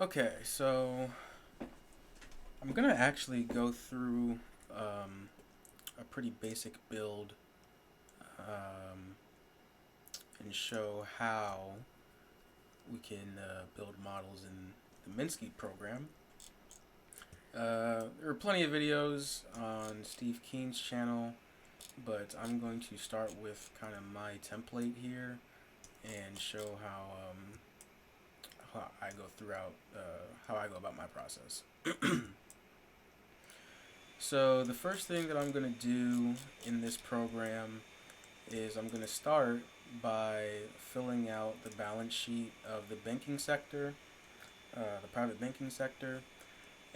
Okay, so I'm gonna actually go through a pretty basic build um, and show how we can build models in the Minsky program. There are plenty of videos on Steve Keen's channel, but I'm going to start with kind of my template here and show how I go throughout how I go about my process. So the first thing that I'm going to do in this program is I'm going to start by filling out the balance sheet of the banking sector, the private banking sector,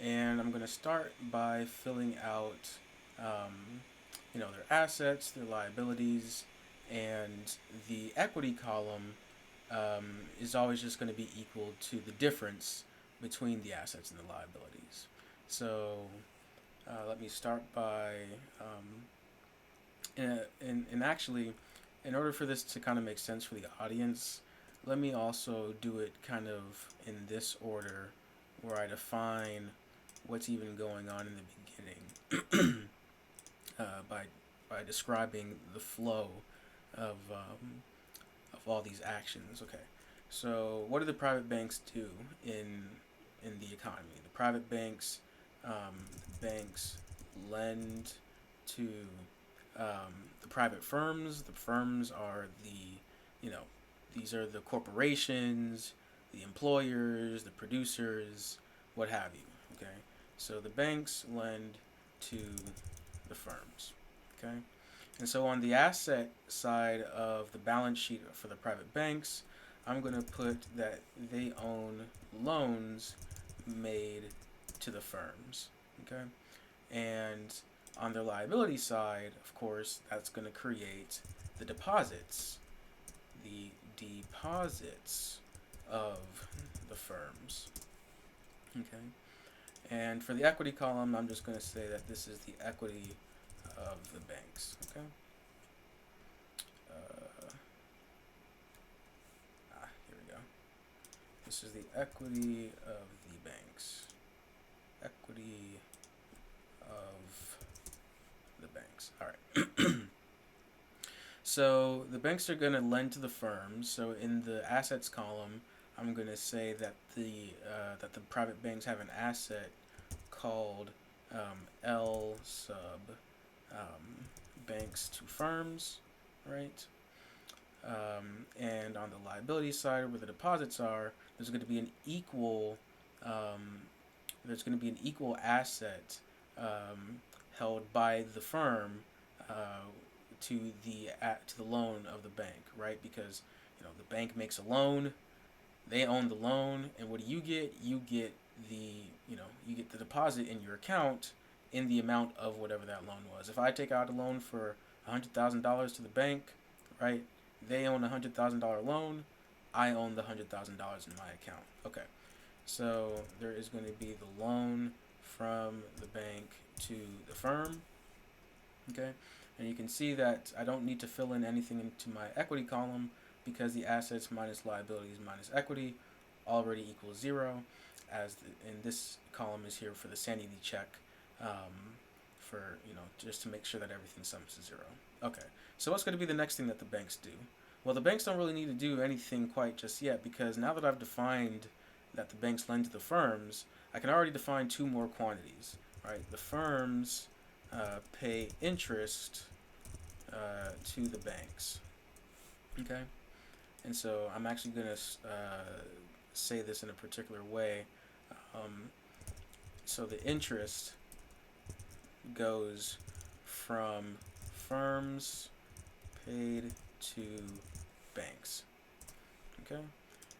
and I'm going to start by filling out, their assets, their liabilities, and the equity column is always just going to be equal to the difference between the assets and the liabilities. So let me start by, and actually, in order for this to kind of make sense for the audience, let me also do it kind of in this order where I define what's even going on in the beginning by describing the flow of all these actions. Okay, so what do the private banks do in the economy? The private banks lend to the private firms. The firms are these are the corporations, the employers, the producers, what have you. Okay, so the banks lend to the firms. Okay, and so on the asset side of the balance sheet for the private banks, I'm going to put that they own loans made to the firms. Okay, and on their liability side, of course, that's going to create the deposits, the deposits of the firms. Okay, and for the equity column, I'm just going to say that this is the equity of the banks. Okay. Here we go. This is the equity of the banks. Equity of the banks. All right. So the banks are going to lend to the firms. So in the assets column, I'm going to say that the private banks have an asset called L sub banks to firms, right? And on the liability side, where the deposits are, there's going to be an equal asset held by the firm to the loan of the bank, right? Because the bank makes a loan, they own the loan, and what do you get? You get the deposit in your account in the amount of whatever that loan was. If I take out a loan for $100,000 to the bank, right? They own $100,000 loan. I own the $100,000 in my account. Okay, so there is going to be the loan from the bank to the firm. Okay, and you can see that I don't need to fill in anything into my equity column because the assets minus liabilities minus equity already equals 0, and this column is here for the sanity check, for just to make sure that everything sums to 0. Okay, so what's going to be the next thing that the banks do? Well, the banks don't really need to do anything quite just yet, because now that I've defined that the banks lend to the firms, I can already define two more quantities. Right, the firms pay interest to the banks. Okay, and so I'm actually going to say this in a particular way. Um, so the interest goes from firms paid to banks. Okay,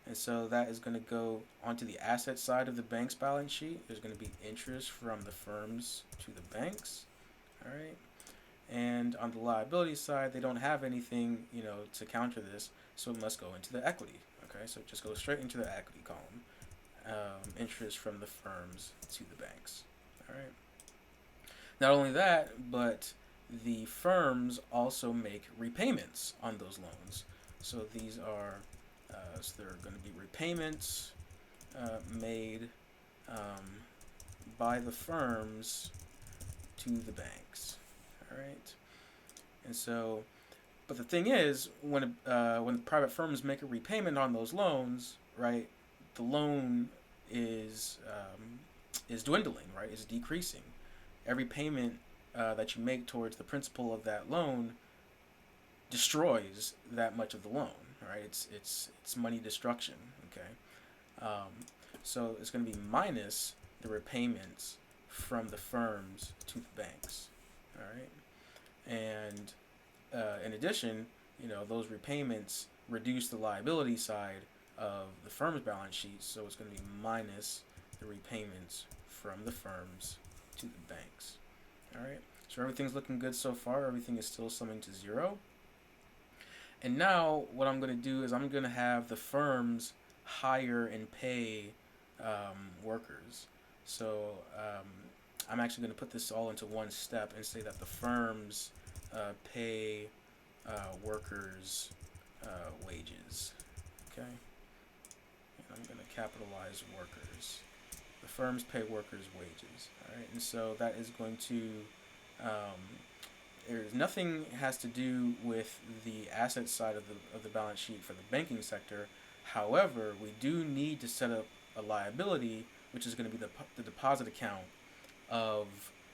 and so that is going to go onto the asset side of the bank's balance sheet. There's going to be interest from the firms to the banks. All right. And on the liability side, they don't have anything, to counter this, so it must go into the equity. Okay, so it just goes straight into the equity column. Interest from the firms to the banks. All right. Not only that, but the firms also make repayments on those loans. So these are, so there are going to be repayments made by the firms to the banks. All right, and so, but the thing is, when private firms make a repayment on those loans, right, the loan is dwindling, right, is decreasing. Every payment that you make towards the principal of that loan destroys that much of the loan, right? It's money destruction. Okay, um, so it's going to be minus the repayments from the firms to the banks. All right, and in addition, those repayments reduce the liability side of the firm's balance sheet, so it's going to be minus the repayments from the firms to the banks. All right, so everything's looking good so far. Everything is still summing to 0. And now what I'm going to do is I'm going to have the firms hire and pay workers. So I'm actually going to put this all into one step and say that the firms pay workers wages. Okay? And I'm going to capitalize workers. The firms pay workers wages. All right? And so that is going to... there's nothing has to do with the asset side of the balance sheet for the banking sector. However, we do need to set up a liability, which is going to be the deposit account of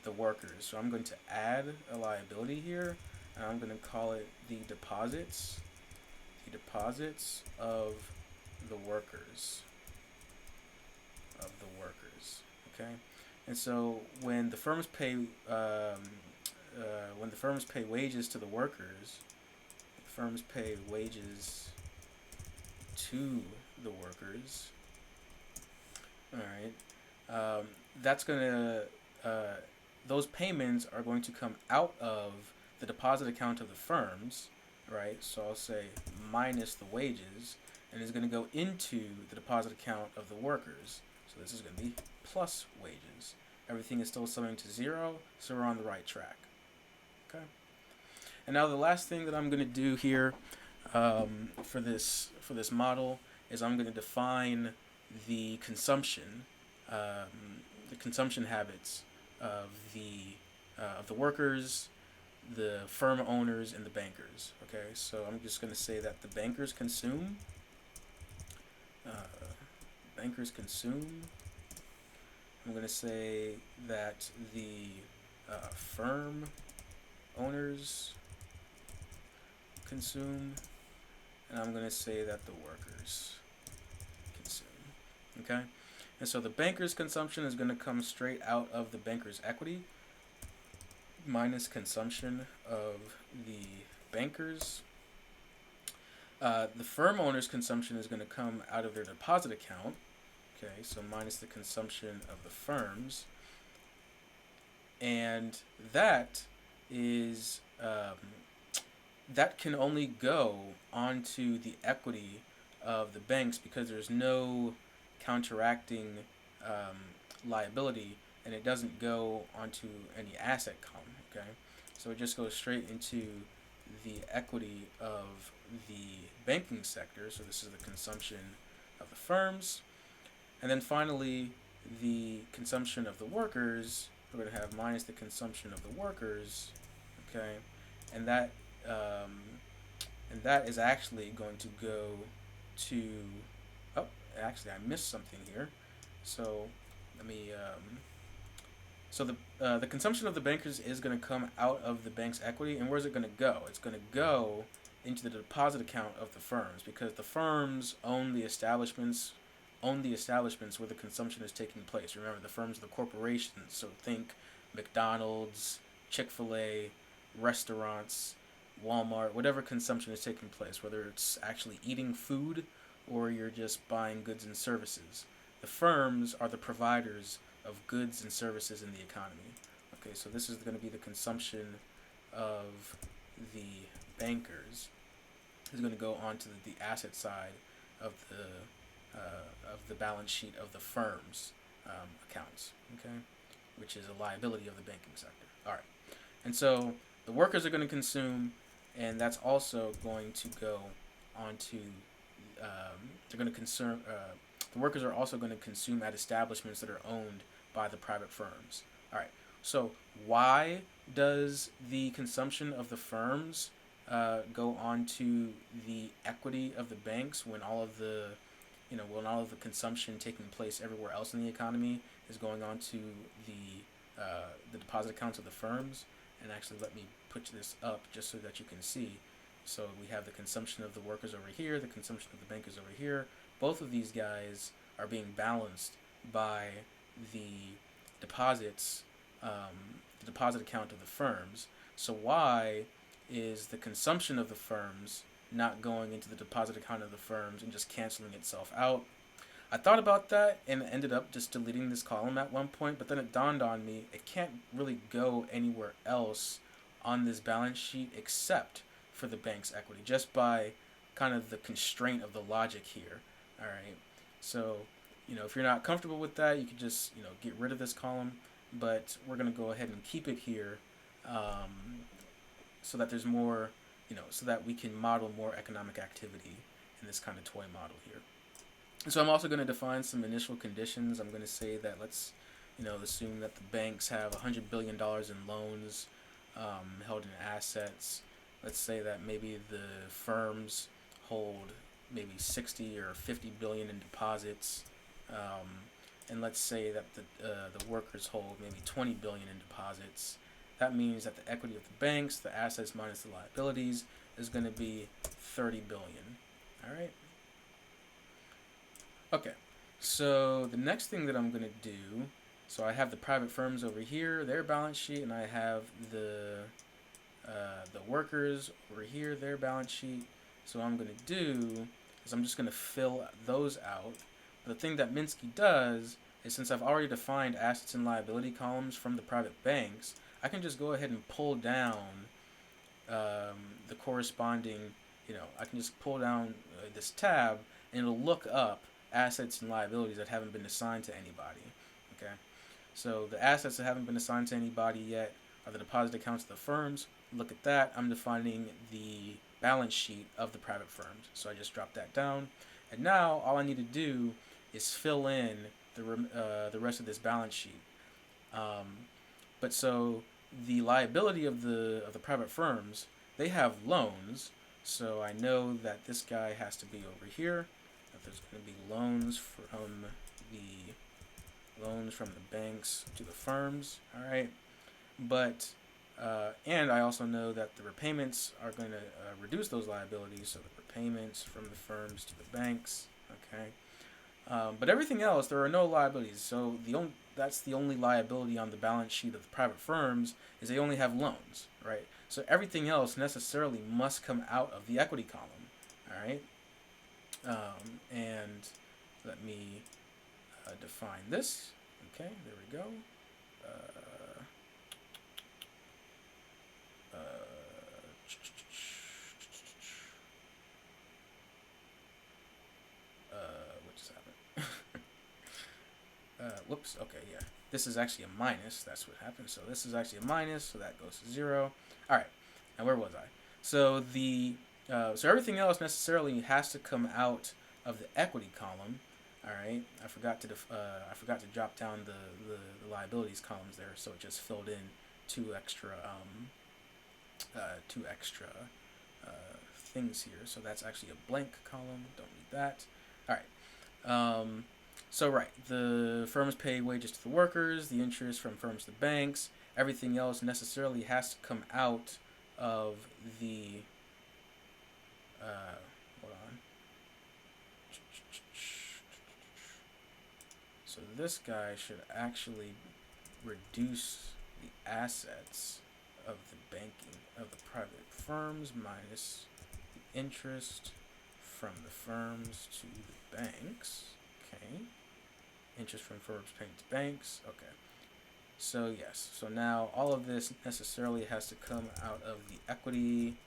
the workers. So I'm going to add a liability here, and I'm going to call it the deposits of the workers. Okay, and so when the firms pay wages to the workers, all right, that's gonna those payments are going to come out of the deposit account of the firms, right? So I'll say minus the wages, and it's going to go into the deposit account of the workers. So this is going to be plus wages. Everything is still summing to 0, so we're on the right track. Okay. And now the last thing that I'm going to do here for this model is I'm going to define the consumption habits of the workers, the firm owners, and the bankers. Okay, so I'm just going to say that the bankers consume. I'm going to say that the firm owners consume, and I'm going to say that the workers consume. Okay, and so the banker's consumption is going to come straight out of the banker's equity minus consumption of the bankers. The firm owner's consumption is going to come out of their deposit account. Okay, so minus the consumption of the firms. And that is that can only go onto the equity of the banks because there's no counteracting liability, and it doesn't go onto any asset column. Okay, so it just goes straight into the equity of the banking sector. So this is the consumption of the firms, and then finally the consumption of the workers. We're going to have minus the consumption of the workers. Okay, and that is actually going to go to. Oh, actually, I missed something here. So let me. So the consumption of the bankers is going to come out of the bank's equity, and where's it going to go? It's going to go into the deposit account of the firms because the firms own the establishments where the consumption is taking place. Remember, the firms are the corporations, so think McDonald's, Chick-fil-A, restaurants, Walmart, whatever consumption is taking place, whether it's actually eating food or you're just buying goods and services. The firms are the providers of goods and services in the economy. Okay, so this is going to be the consumption of the bankers. Is going to go onto the asset side of the balance sheet of the firm's accounts. Okay, which is a liability of the banking sector. All right, and so the workers are going to consume, and that's also going to go onto. They're going to The workers are also going to consume at establishments that are owned by the private firms. All right. So why does the consumption of the firms go on to the equity of the banks when all of the consumption taking place everywhere else in the economy is going on to the deposit accounts of the firms? And actually, let me put this up just so that you can see. So we have the consumption of the workers over here, the consumption of the bankers over here. Both of these guys are being balanced by the deposits, the deposit account of the firms. So why is the consumption of the firms not going into the deposit account of the firms and just canceling itself out? I thought about that and ended up just deleting this column at one point, but then it dawned on me it can't really go anywhere else on this balance sheet except for the bank's equity, just by kind of the constraint of the logic here. All right. So, if you're not comfortable with that, you could just, get rid of this column, but we're going to go ahead and keep it here so that there's more, so that we can model more economic activity in this kind of toy model here. So I'm also going to define some initial conditions. I'm going to say that let's, assume that the banks have $100 billion in loans held in assets. Let's say that maybe the firms hold maybe 60 or 50 billion in deposits, and let's say that the workers hold maybe 20 billion in deposits. That means that the equity of the banks, the assets minus the liabilities, is going to be 30 billion. All right. Okay, so the next thing that I'm going to do, so I have the private firms over here, their balance sheet, and I have the workers over here, their balance sheet. So what I'm going to do is I'm just going to fill those out. But the thing that Minsky does is, since I've already defined assets and liability columns from the private banks, I can just go ahead and pull down the corresponding, I can just pull down this tab and it'll look up assets and liabilities that haven't been assigned to anybody. Okay, so the assets that haven't been assigned to anybody yet are the deposit accounts of the firms. Look at that. I'm defining the balance sheet of the private firms. So I just drop that down, and now all I need to do is fill in the rest of this balance sheet. But so the liability of the private firms, they have loans. So I know that this guy has to be over here. That there's going to be loans from the banks to the firms. All right, but and I also know that the repayments are going to reduce those liabilities. So the repayments from the firms to the banks. Okay, but everything else, there are no liabilities. So that's the only liability on the balance sheet of the private firms is they only have loans, right? So everything else necessarily must come out of the equity column. All right. And let me define this. Okay, there we go. What just happened? Whoops. Okay, yeah. This is actually a minus. That's what happened. So this is actually a minus. So that goes to 0. All right. Now where was I? So so everything else necessarily has to come out of the equity column. All right, I forgot to drop down the liabilities columns there, so it just filled in two extra things here. So that's actually a blank column. Don't need that. All right. So right, the firms pay wages to the workers, the interest from firms to banks. Everything else necessarily has to come out of the hold on. So this guy should actually reduce the assets of the banking of the private firms minus the interest from the firms to the banks. Okay. Interest from firms paying to banks. Okay. So yes. So now all of this necessarily has to come out of the equity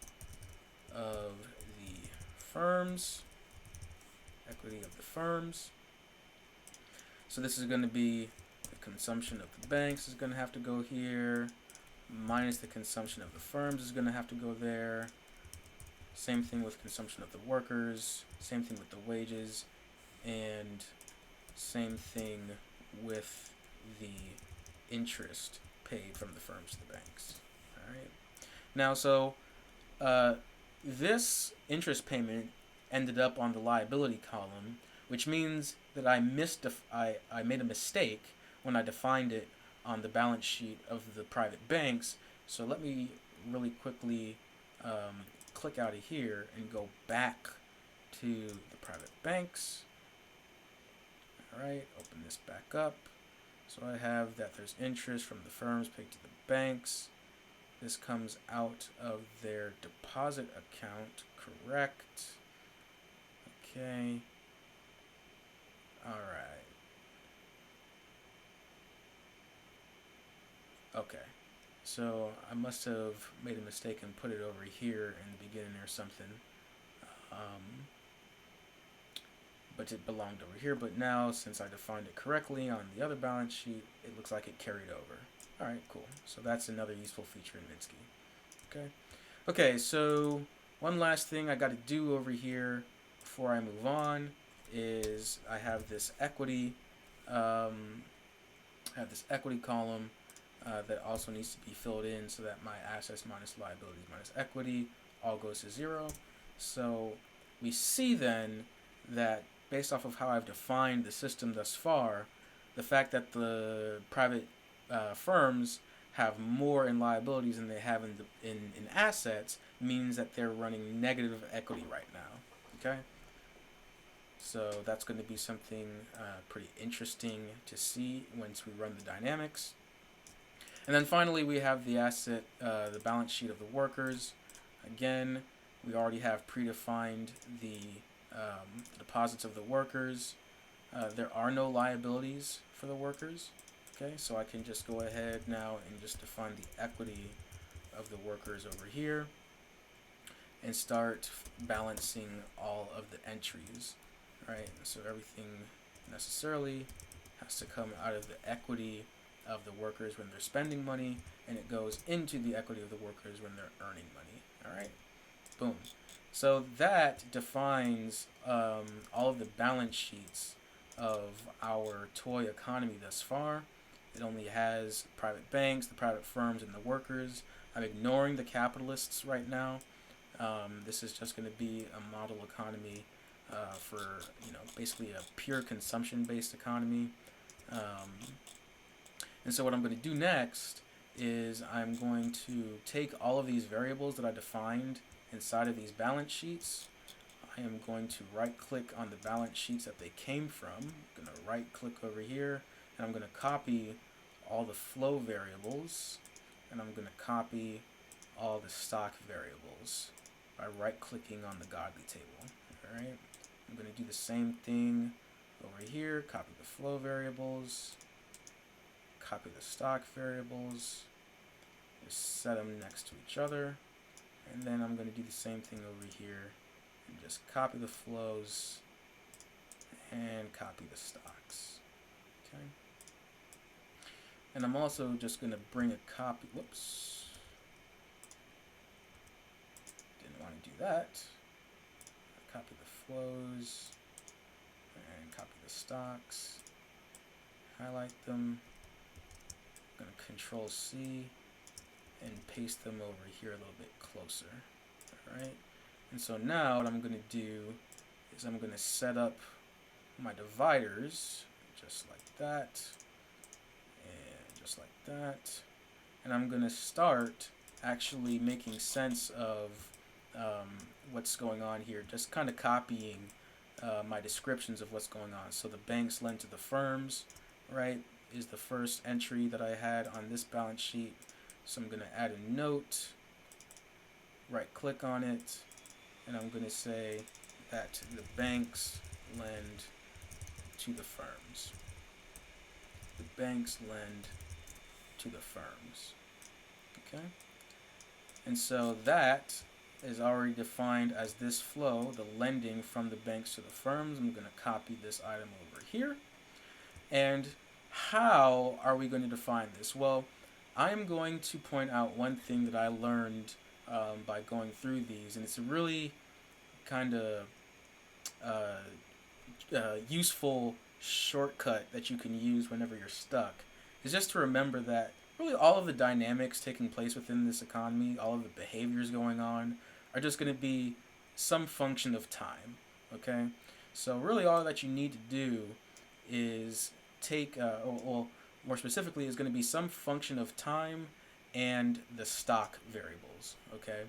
of the firms. Equity of the firms. So this is going to be the consumption of the banks is going to have to go here, minus the consumption of the firms is going to have to go there. Same thing with consumption of the workers, same thing with the wages, and Same thing with the interest paid from the firms to the banks. All right. Now, so uh, this interest payment ended up on the liability column, which means that I made a mistake when I defined it on the balance sheet of the private banks. So let me really quickly click out of here and go back to the private banks. All right, open this back up. So I have that there's interest from the firms paid to the banks. This comes out of their deposit account, correct? Okay. All right. Okay. So I must have made a mistake and put it over here in the beginning or something. Um, but it belonged over here. But now, since I defined it correctly on the other balance sheet, it looks like it carried over. All right, cool. So that's another useful feature in Minsky. Okay. Okay, so one last thing I got to do over here before I move on is I have this equity. Column that also needs to be filled in so that my assets minus liabilities minus equity all goes to 0. So we see then that based off of how I've defined the system thus far, the fact that the private firms have more in liabilities than they have in assets means that they're running negative equity right now. Okay? So that's going to be something pretty interesting to see once we run the dynamics. And then finally, we have the the balance sheet of the workers. Again, we already have predefined the deposits of the workers. There are no liabilities for the workers. Okay, so I can just go ahead now and just define the equity of the workers over here and start balancing all of the entries. Right, so everything necessarily has to come out of the equity of the workers when they're spending money, and it goes into the equity of the workers when they're earning money. All right, boom. So that defines all of the balance sheets of our toy economy thus far. It only has private banks, the private firms, and the workers. I'm ignoring the capitalists right now. This is just going to be a model economy for basically a pure consumption-based economy. And so what I'm going to do next is I'm going to take all of these variables that I defined inside of these balance sheets. I am going to right-click on the balance sheets that they came from. I'm going to right-click over here, and I'm going to copy all the flow variables, and I'm going to copy all the stock variables by right-clicking on the godly table. All right. I'm going to do the same thing over here. Copy the flow variables. Copy the stock variables. Just set them next to each other. And then I'm going to do the same thing over here. And just copy the flows. And copy the stocks. Okay. And I'm also just going to bring a copy. Whoops. Didn't want to do that. Copy the flows and copy the stocks, highlight them. I'm going to Control C and paste them over here a little bit closer. Alright, and so now what I'm going to do is I'm going to set up my dividers just like that and just like that, and I'm going to start actually making sense of what's going on here, just kind of copying my descriptions of what's going on. So the banks lend to the firms, right, is the first entry that I had on this balance sheet. So I'm going to add a note, right click on it, and I'm going to say that the banks lend to the firms. The banks lend to the firms. Okay? And so that is already defined as this flow, the lending from the banks to the firms. I'm going to copy this item over here. And how are we going to define this? Well, I'm going to point out one thing that I learned by going through these, and it's a really kind of useful shortcut that you can use whenever you're stuck is just to remember that really all of the dynamics taking place within this economy, all of the behaviors going on, are just going to be some function of time. Okay? So, really, all that you need to do is take, well, more specifically, is going to be some function of time and the stock variables. Okay?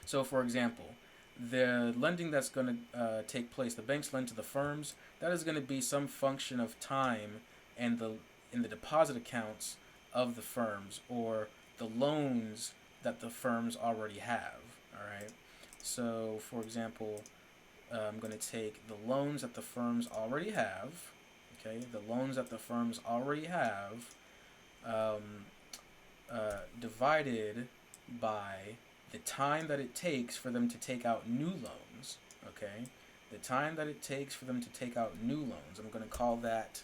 So, for example, the lending that's going to take place, the banks lend to the firms, that is going to be some function of time and in the deposit accounts of the firms, or the loans that the firms already have. All right. So, for example, I'm going to take the loans that the firms already have. Okay, the loans that the firms already have, um, divided by the time that it takes for them to take out new loans. Okay, the time that it takes for them to take out new loans. I'm going to call that.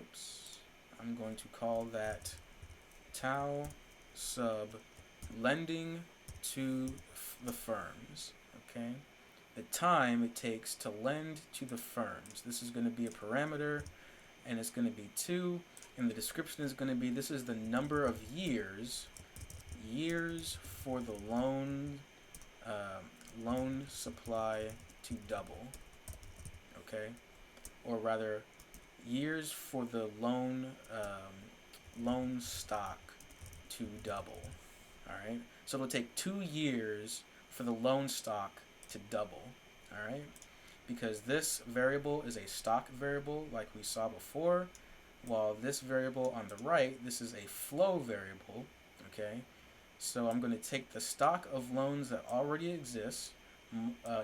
Oops. I'm going to call that tau sub lending to the firms. Okay, the time it takes to lend to the firms. This is going to be a parameter, and it's going to be 2. And the description is going to be, this is the number of years for the loan supply to double. Okay, or rather, years for the loan stock to double. All right, so it'll take 2 years for the loan stock to double. All right, because this variable is a stock variable like we saw before, while this variable on the right, this is a flow variable. Okay, so I'm going to take the stock of loans that already exist,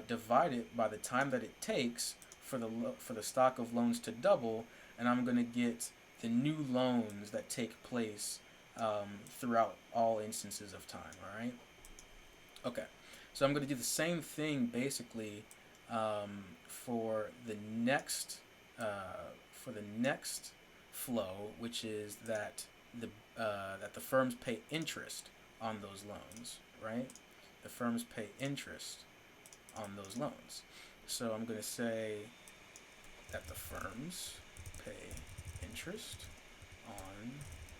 divide it by the time that it takes for the stock of loans to double, and I'm going to get the new loans that take place throughout all instances of time. All right. Okay. So I'm going to do the same thing basically for the next flow, which is that the firms pay interest on those loans, right? The firms pay interest on those loans. So I'm going to say that the firms pay interest on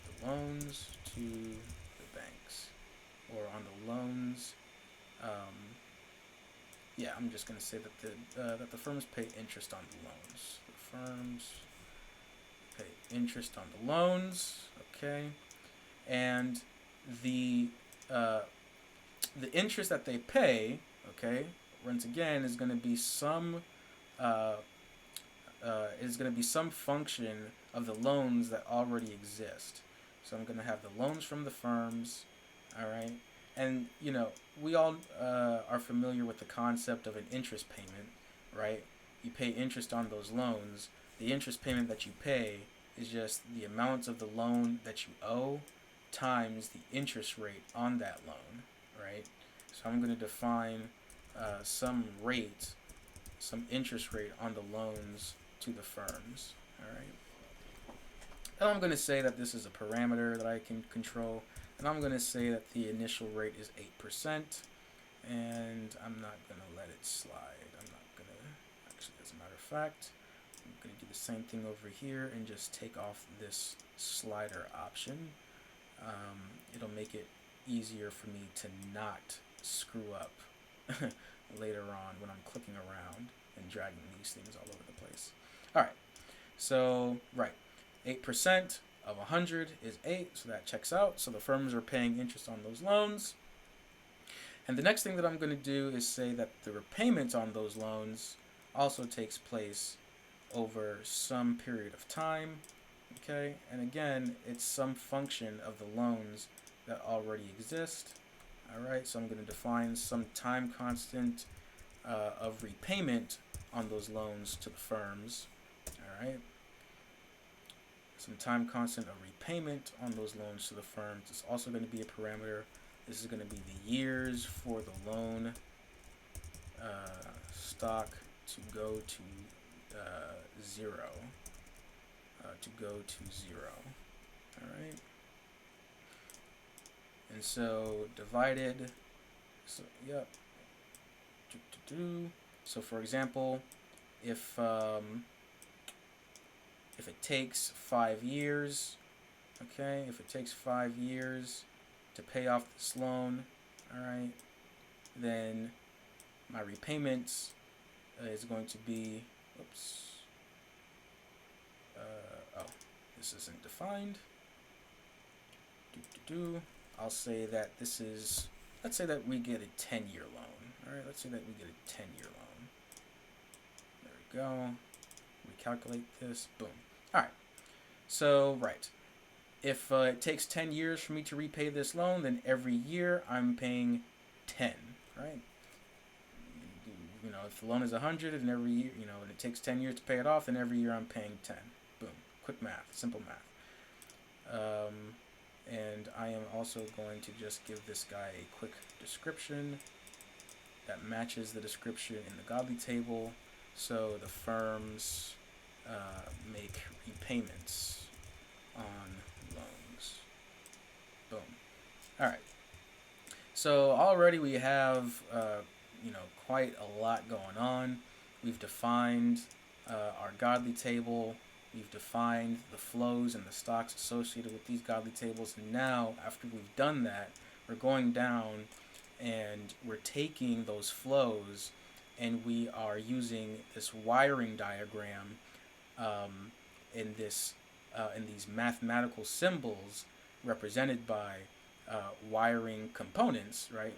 the loans to the banks, or on the loans. I'm just going to say that the firms pay interest on the loans. The firms pay interest on the loans. Okay, and the interest that they pay, okay, once again is going to be some function of the loans that already exist. So I'm going to have the loans from the firms. All right, and we all are familiar with the concept of an interest payment, right? You pay interest on those loans. The interest payment that you pay is just the amount of the loan that you owe times the interest rate on that loan, right? So I'm going to define some interest rate on the loans to the firms, all right? And I'm going to say that this is a parameter that I can control, and I'm going to say that the initial rate is 8%, and I'm not going to let it slide. I'm not going to, actually, as a matter of fact, I'm going to do the same thing over here and just take off this slider option. It'll make it easier for me to not screw up later on when I'm clicking around and dragging these things all over the place. All right, so, right, 8% of 100 is 8, so that checks out. So the firms are paying interest on those loans. And the next thing that I'm going to do is say that the repayment on those loans also takes place over some period of time. Okay, and again, it's some function of the loans that already exist. All right, so I'm going to define some time constant of repayment on those loans to the firms. All right, some time constant of repayment on those loans to the firms. It's also going to be a parameter. This is going to be the years for the loan stock to go to zero. All right. And so divided. So yep. So for example, if if it takes 5 years, okay, if it takes 5 years to pay off this loan, all right, then my repayments is going to be, oops, oh, this isn't defined. I'll say that this is, let's say that we get a 10-year loan. All right, let's say that we get a 10-year loan. There we go. We calculate this. Boom. All right. So, right. If it takes 10 years for me to repay this loan, then every year I'm paying 10, right? You know, if the loan is 100 and every year, you know, and it takes 10 years to pay it off, then every year I'm paying 10. Boom. Quick math. Simple math. And I am also going to just give this guy a quick description that matches the description in the godly table. So the firms make repayments on loans. Boom. All right. So already we have, quite a lot going on. We've defined our godly table. We've defined the flows and the stocks associated with these godly tables. And now, after we've done that, we're going down and we're taking those flows and we are using this wiring diagram in these mathematical symbols represented by wiring components, right?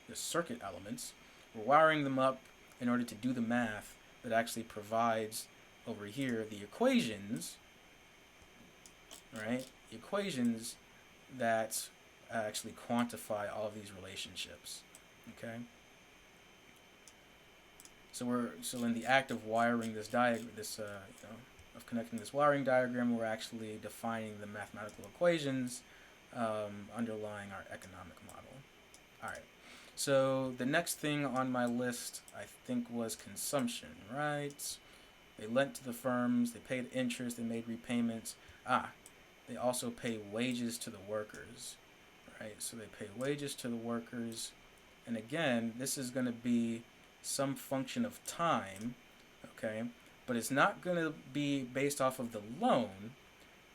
Just circuit elements. We're wiring them up in order to do the math that actually provides over here the equations, right? The equations that actually quantify all of these relationships. Okay. So in the act of wiring this diagram, of connecting this wiring diagram, we're actually defining the mathematical equations underlying our economic model. All right. So the next thing on my list, I think, was consumption, right? They lent to the firms, they paid interest, they made repayments. They also pay wages to the workers, right? So they pay wages to the workers. And again, this is going to be some function of time, okay? But it's not going to be based off of the loan.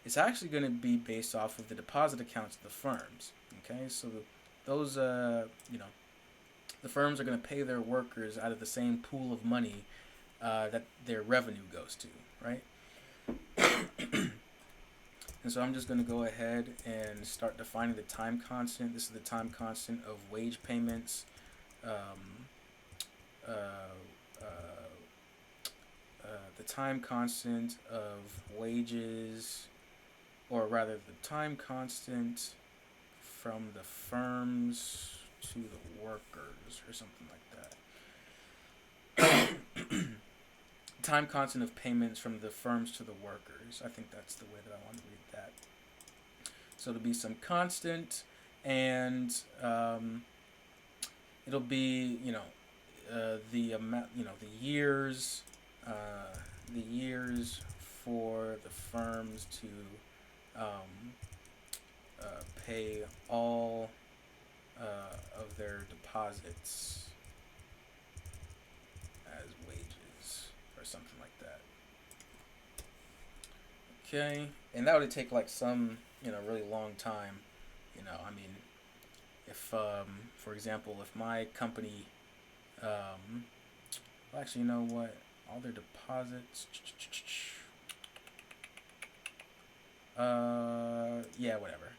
It's actually going to be based off of the deposit accounts of the firms, okay? So those, the firms are going to pay their workers out of the same pool of money that their revenue goes to, right? And so I'm just going to go ahead and start defining the time constant. This is the time constant of wage payments. The time constant of wages, or rather the time constant from the firms to the workers, or something like that. Time constant of payments from the firms to the workers. I think that's the way that I want to read that. So it'll be some constant, and it'll be the amount, the years for the firms to pay all of their deposits as wages, or something like that. Okay, and that would take like some, really long time. If, for example, if my company, well, actually, you know what? All their deposits. Yeah, whatever.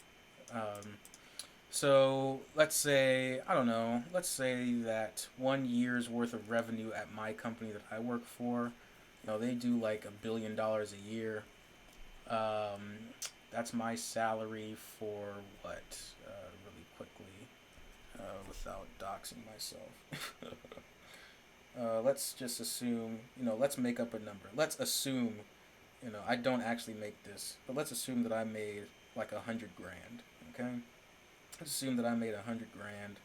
So let's say, I don't know, let's say that 1 year's worth of revenue at my company that I work for, they do like $1 billion a year. That's my salary for what? Really quickly, without doxing myself. Let's just assume, let's make up a number. Let's assume, I don't actually make this, but let's assume that I made like 100 grand, okay? Let's assume that I made 100 grand,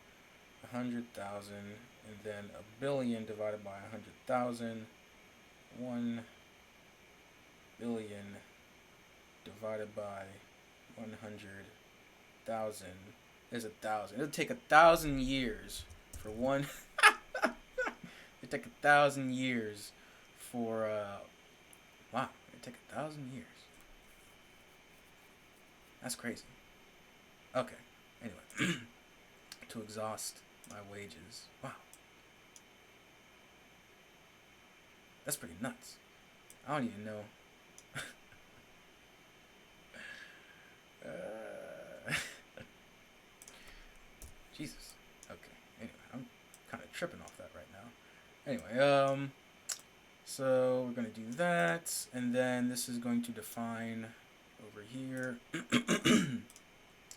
100,000, and then $1 billion divided by 100,000, 1 billion divided by 100,000 is 1,000. It'll take 1,000 years for one. It'll take 1,000 years for Wow, it'd take 1,000 years. That's crazy. Okay, anyway. To exhaust my wages. Wow. That's pretty nuts. I don't even know. Jesus. Okay. Anyway, I'm kind of tripping off that right now. Anyway, so we're going to do that, and then this is going to define over here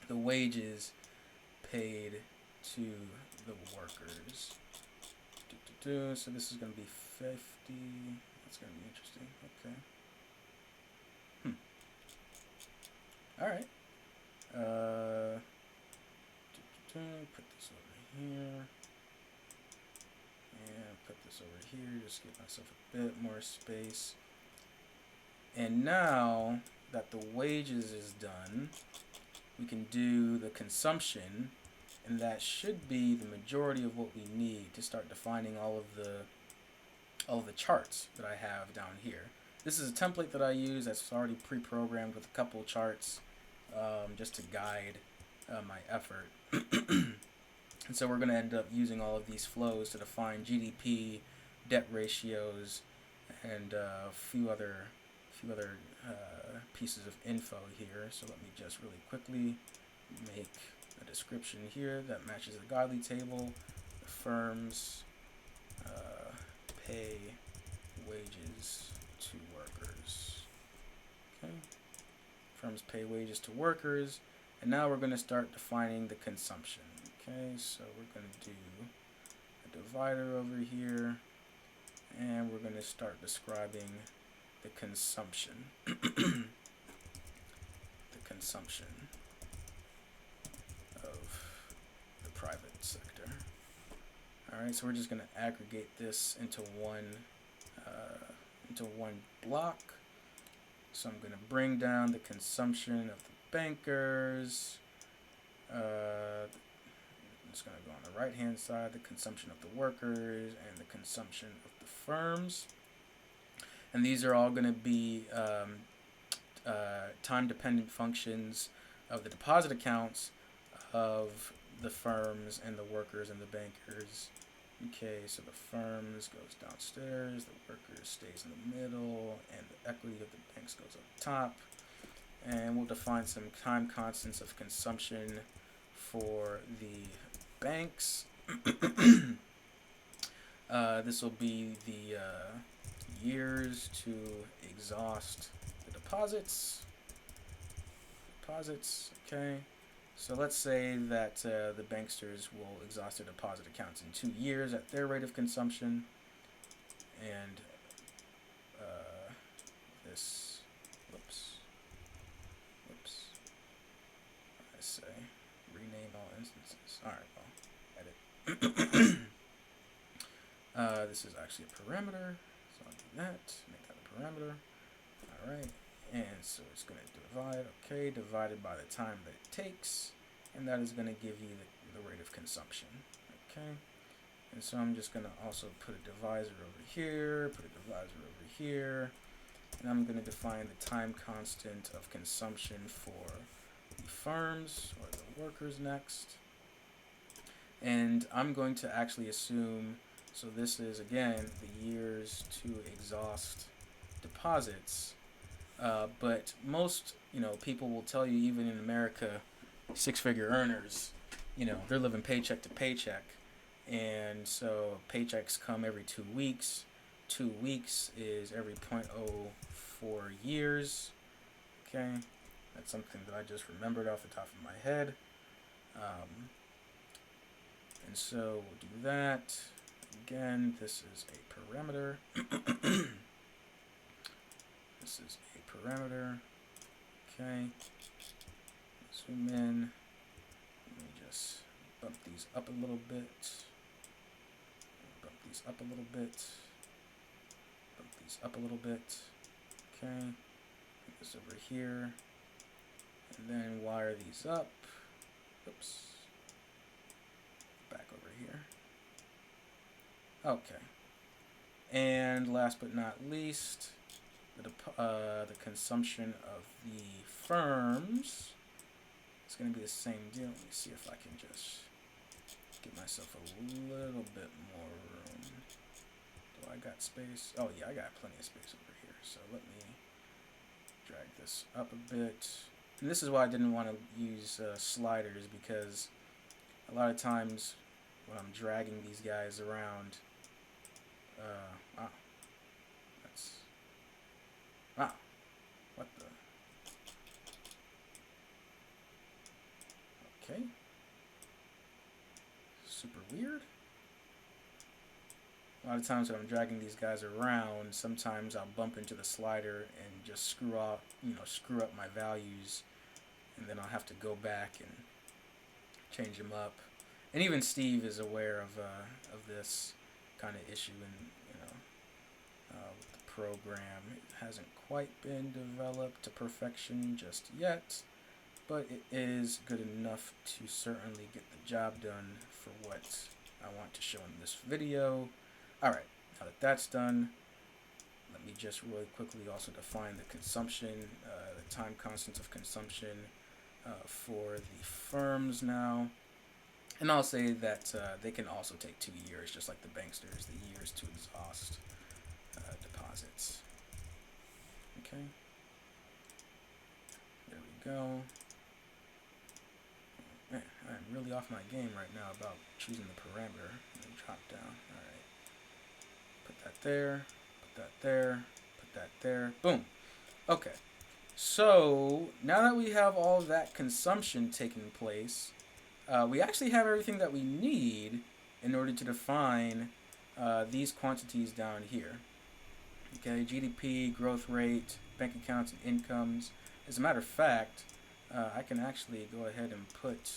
the wages paid to the workers. So this is going to be 50. That's going to be interesting. Okay. Alright. Put this over here. And put this over here. Just give myself a bit more space. And now that the wages is done, we can do the consumption, and that should be the majority of what we need to start defining all of the charts that I have down here. This is a template that I use that's already pre-programmed with a couple charts, just to guide my effort. And so we're going to end up using all of these flows to define GDP, debt ratios, and a few other pieces of info here. So let me just really quickly make a description here that matches the godly table. The firms pay wages to workers. Okay. Firms pay wages to workers, and now we're going to start defining the consumption. Okay, so we're going to do a divider over here, and we're going to start describing the consumption. The consumption of the private sector. Alright, so we're just going to aggregate this into one block. So I'm going to bring down the consumption of the bankers. It's going to go on the right hand side, the consumption of the workers, and the consumption of the firms. And these are all going to be time-dependent functions of the deposit accounts of the firms and the workers and the bankers. Okay, so the firms goes downstairs, the workers stays in the middle, and the equity of the banks goes up top. And we'll define some time constants of consumption for the banks. This will be the years to exhaust the deposits. Okay. So let's say that the banksters will exhaust their deposit accounts in 2 years at their rate of consumption, and this, whoops, I say rename all instances. All right, well, edit. This is actually a parameter, so I'll do that. Make that a parameter. All right. And so it's going to divide, okay, divided by the time that it takes, and that is going to give you the rate of consumption, okay? And so I'm just going to also put a divisor over here, put a divisor over here, and I'm going to define the time constant of consumption for the firms or the workers next. And I'm going to actually assume, so this is, again, the years to exhaust deposits. But most, people will tell you, even in America, six-figure earners, they're living paycheck to paycheck. And so paychecks come every 2 weeks. 2 weeks is every 0.04 years. Okay, that's something that I just remembered off the top of my head. And so we'll do that. Again, this is a parameter. This is a parameter. Okay. Zoom in. Let me just bump these up a little bit. Bump these up a little bit. Bump these up a little bit. Okay. Put this over here. And then wire these up. Oops. Back over here. Okay. And last but not least, the consumption of the firms is going to be the same deal. Let me see if I can just give myself a little bit more room. Do I got space? Oh yeah, I got plenty of space over here. So let me drag this up a bit. And this is why I didn't want to use sliders, because a lot of times when I'm dragging these guys around, what the? Okay. Super weird. A lot of times when I'm dragging these guys around, sometimes I'll bump into the slider and just screw up my values, and then I'll have to go back and change them up. And even Steve is aware of this kind of issue, and with the program, it hasn't quite been developed to perfection just yet, but it is good enough to certainly get the job done for what I want to show in this video. Alright, now that that's done, let me just really quickly also define the consumption, the time constants of consumption for the firms now. And I'll say that they can also take 2 years, just like the banksters, the years to exhaust deposits. Okay, there we go. Man, I'm really off my game right now about choosing the parameter. Let me drop down. Alright. Put that there, put that there, put that there. Boom. Okay. So, now that we have all that consumption taking place, we actually have everything that we need in order to define these quantities down here. Okay, GDP, growth rate, bank accounts, and incomes. As a matter of fact, I can actually go ahead and put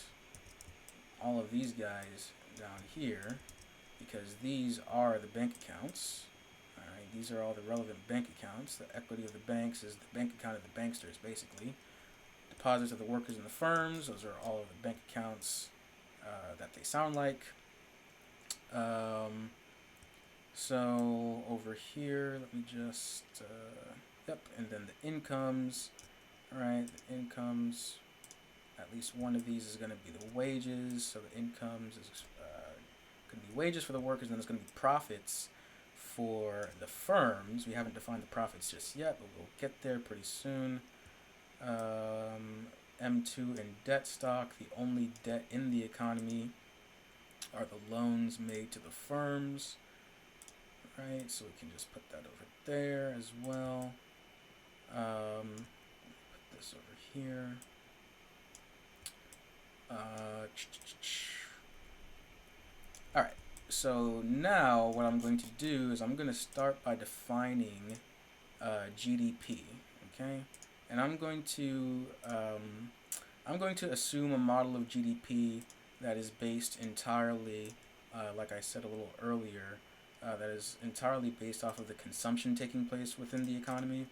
all of these guys down here, because these are the bank accounts. Alright, these are all the relevant bank accounts. The equity of the banks is the bank account of the banksters, basically. Deposits of the workers in the firms, those are all of the bank accounts that they sound like. So over here, let me just, yep, and then the incomes. Alright, the incomes, at least one of these is going to be the wages. So the incomes is going to be wages for the workers, and then it's going to be profits for the firms. We haven't defined the profits just yet, but we'll get there pretty soon. M2 and debt stock. The only debt in the economy are the loans made to the firms. Right, so we can just put that over there as well. Put this over here. Alright, so now what I'm going to do is I'm going to start by defining GDP, okay? And I'm going to assume a model of GDP that is based entirely, like I said a little earlier, that is entirely based off of the consumption taking place within the economy.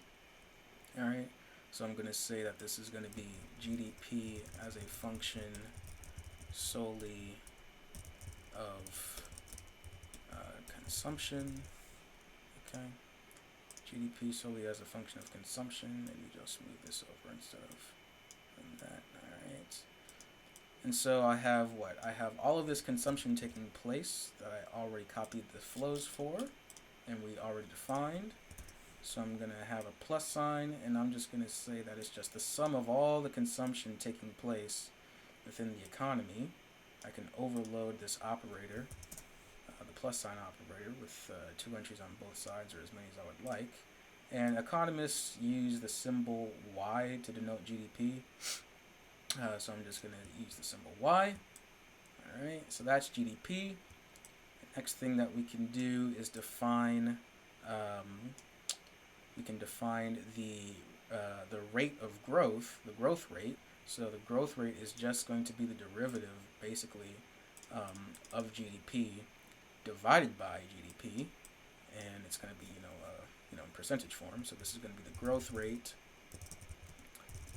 Alright, so I'm going to say that this is going to be GDP as a function solely of consumption. Okay, GDP solely as a function of consumption. Maybe just move this over instead of that. Alright. And so I have what? I have all of this consumption taking place that I already copied the flows for, and we already defined. So I'm going to have a plus sign, and I'm just going to say that it's just the sum of all the consumption taking place within the economy. I can overload this operator, the plus sign operator, with 2 entries on both sides, or as many as I would like. And economists use the symbol Y to denote GDP. So I'm just going to use the symbol Y. Alright, so that's GDP. The next thing that we can do is define, the rate of growth, the growth rate. So the growth rate is just going to be the derivative, basically, of GDP divided by GDP, and it's going to be, in percentage form. So this is going to be the growth rate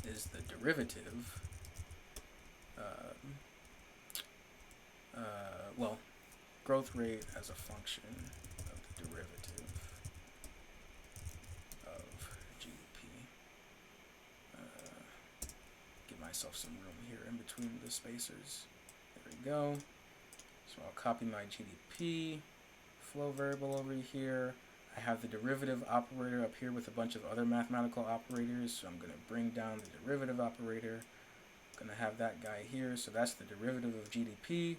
is the derivative. Growth rate as a function of the derivative of myself some room here in between the spacers. There we go. So I'll copy my GDP flow variable over here. I have the derivative operator up here with a bunch of other mathematical operators, so I'm going to bring down the derivative operator. I'm going to have that guy here, so that's the derivative of GDP.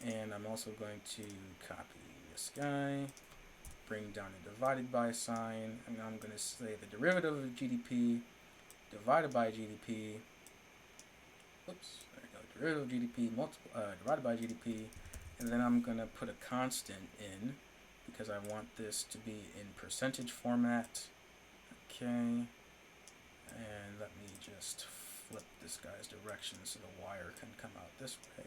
And I'm also going to copy this guy, bring down a divided by sign, and I'm going to say the derivative of GDP divided by GDP. Oops, there we go. Derivative of GDP divided by GDP, and then I'm going to put a constant in because I want this to be in percentage format. Okay, and let me just flip this guy's direction so the wire can come out this way.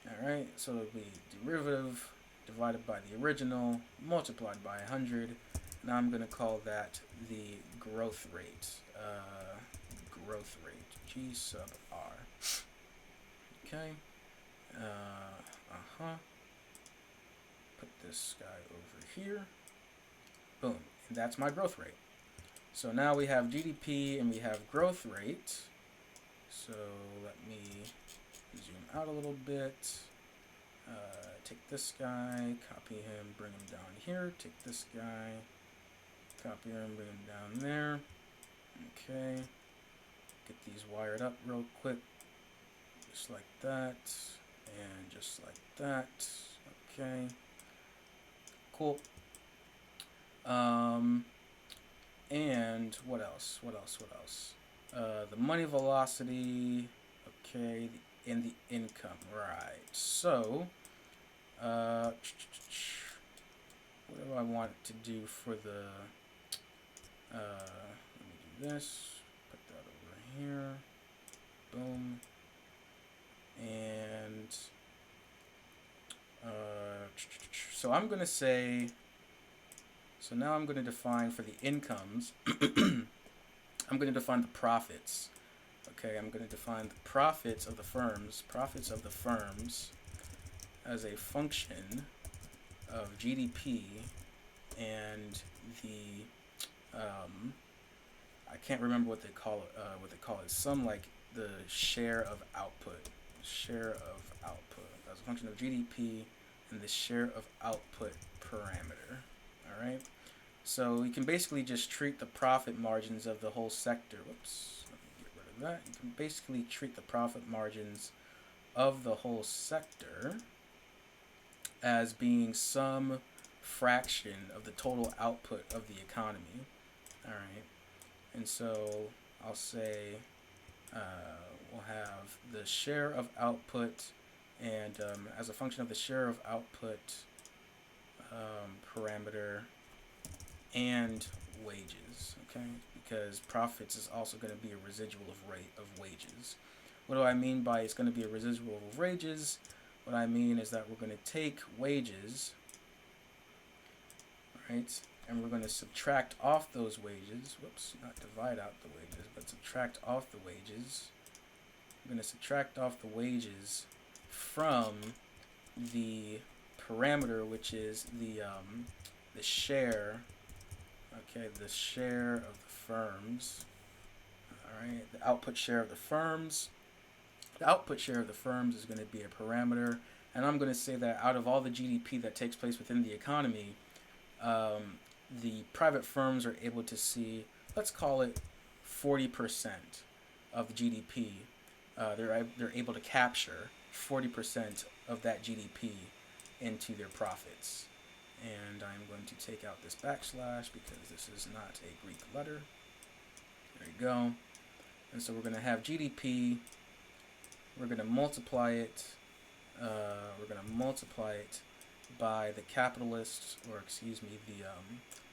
Alright, so it'll be derivative divided by the original multiplied by 100. Now I'm going to call that the growth rate. G sub R. Okay. Put this guy over here. Boom. And that's my growth rate. So now we have GDP and we have growth rate. So let me zoom out a little bit. Take this guy, copy him, bring him down here. Take this guy, copy him, bring him down there. Okay. Get these wired up real quick. Just like that. And just like that. Okay. Cool. And what else? The money velocity. Okay. And the income. Right. So, what do I want to do for the, let me do this, put that over here, boom, and, so I'm going to say, so now I'm going to define for the incomes, I'm going to define the profits. Okay, I'm going to define the profits of the firms as a function of GDP and the I can't remember what they call it. Some like the share of output. As a function of GDP and the share of output parameter. All right. So you can basically just treat the profit margins of the whole sector. Whoops. Let me get rid of that. You can basically treat the profit margins of the whole sector as being some fraction of the total output of the economy. All right. And so I'll say we'll have the share of output, and as a function of the share of output parameter and wages, okay? Because profits is also going to be a residual of rate of wages. What do I mean by it's going to be a residual of wages? What I mean is that we're going to take wages, right, and we're going to subtract off those wages. Whoops, not divide out the wages, but subtract off the wages. We're going to subtract off the wages from the parameter, which is the share. Okay, the share of the firms. All right, the output share of the firms. The output share of the firms is going to be a parameter, and I'm going to say that out of all the GDP that takes place within the economy, the private firms are able to see, let's call it 40% of the GDP. They're able to capture 40% of that GDP into their profits. And I'm going to take out this backslash because this is not a Greek letter. There you go. And so we're going to have GDP. We're going to multiply it. By the capitalist, or excuse me,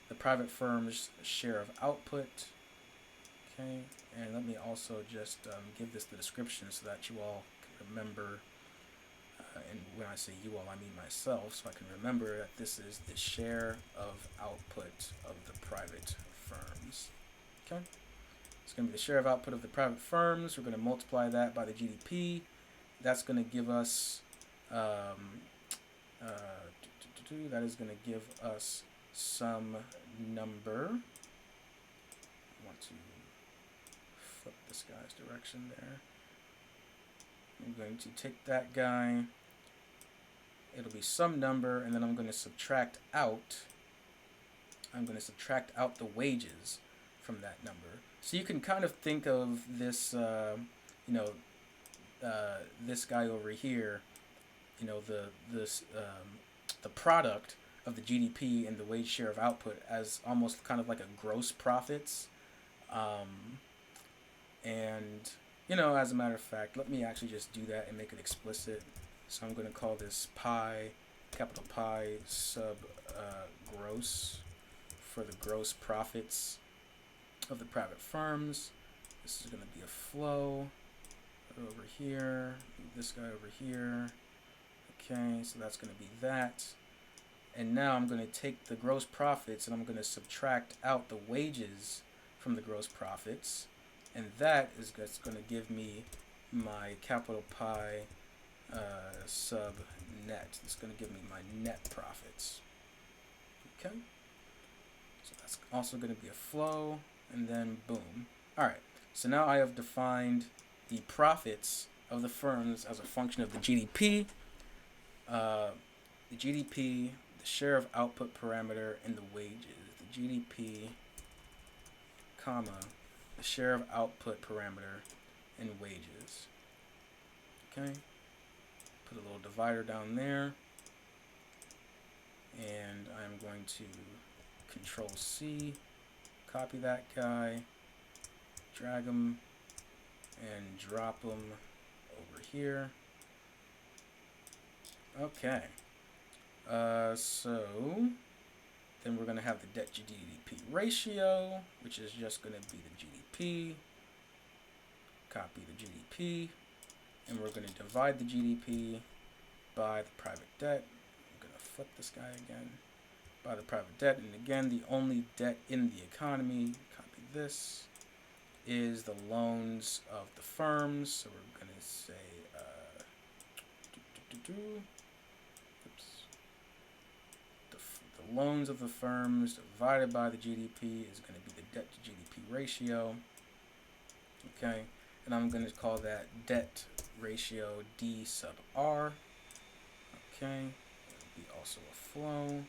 the private firm's share of output. Okay, and let me also just give this the description so that you all can remember. And when I say you all, I mean myself, so I can remember that this is the share of output of the private firms. Okay, it's going to be the share of output of the private firms. We're going to multiply that by the GDP. That's going to give us that is going to give us some number. I want to flip this guy's direction there. I'm going to take that guy. It'll be some number, and then I'm going to subtract out. I'm going to subtract out the wages from that number. So you can kind of think of this, this guy over here, the product of the GDP and the wage share of output as almost kind of like a gross profits. As a matter of fact, let me actually just do that and make it explicit. So I'm going to call this pi, capital Pi sub gross for the gross profits of the private firms. This is going to be a flow over here, move this guy over here. Okay, so that's going to be that. And now I'm going to take the gross profits and I'm going to subtract out the wages from the gross profits. And that is going to give me my capital Pi sub net. It's going to give me my net profits. Okay. So that's also going to be a flow. And then boom. Alright. So now I have defined the profits of the firms as a function of the GDP. The GDP, the share of output parameter, and the wages. The GDP, comma, the share of output parameter and wages. Okay. Put a little divider down there. And I'm going to Control C, copy that guy, drag him, and drop him over here. Okay. So then we're going to have the debt to GDP ratio, which is just going to be the GDP. Copy the GDP. And we're going to divide the GDP by the private debt. I'm going to flip this guy again. By the private debt. And again, the only debt in the economy, copy this, is the loans of the firms. So we're going to say, the loans of the firms divided by the GDP is going to be the debt to GDP ratio. Okay, and I'm going to call that debt ratio D sub R. Okay, it'll be also a flow.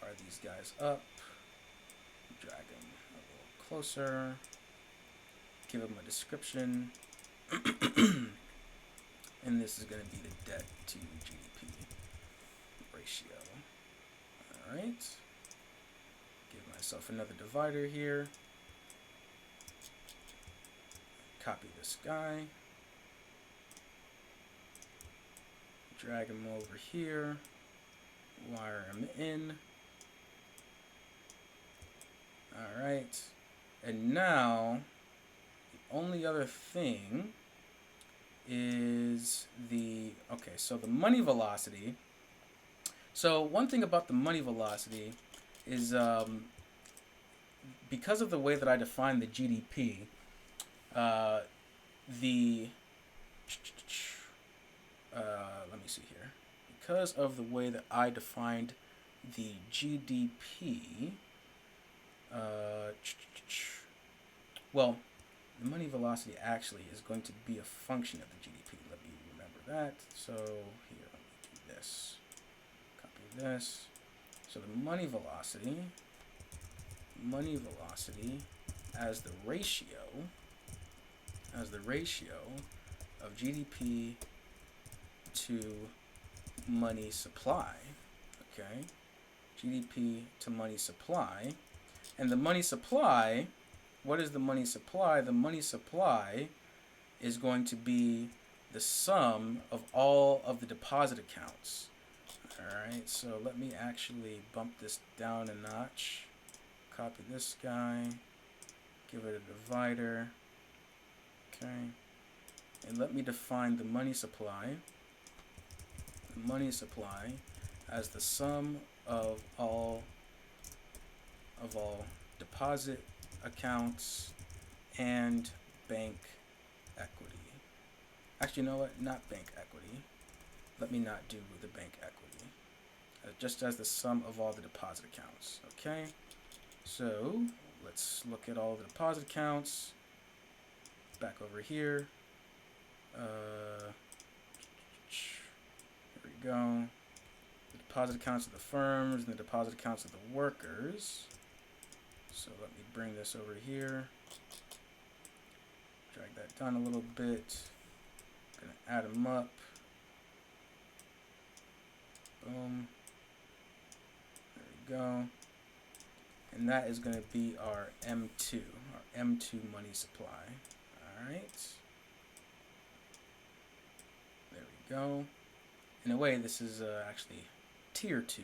Wire these guys up, drag them a little closer, give them a description, and this is going to be the debt to GDP ratio. Alright, give myself another divider here, copy this guy, drag him over here, wire him in. Alright, and now the only other thing is so the money velocity. So one thing about the money velocity is because of the way that I define the GDP, let me see here. Because of the way that I defined the GDP, well, the money velocity actually is going to be a function of the GDP. Let me remember that. So here, let me do this. Copy this. So the money velocity as the ratio of GDP to money supply. Okay, GDP to money supply. And the money supply, what is the money supply? The money supply is going to be the sum of all of the deposit accounts. Alright, so let me actually bump this down a notch. Copy this guy. Give it a divider. Okay. And let me define the money supply. The money supply as the sum of all deposit accounts and bank equity. Actually, you know what? Not bank equity. Let me not do the bank equity. Just as the sum of all the deposit accounts. Okay? So, let's look at all the deposit accounts. back over here. Here we go. The deposit accounts of the firms and the deposit accounts of the workers. So let me bring this over here. Drag that down a little bit. Gonna add them up. Boom. There we go. And that is going to be our M2, our M2 money supply. Alright. There we go. In a way, this is actually tier 2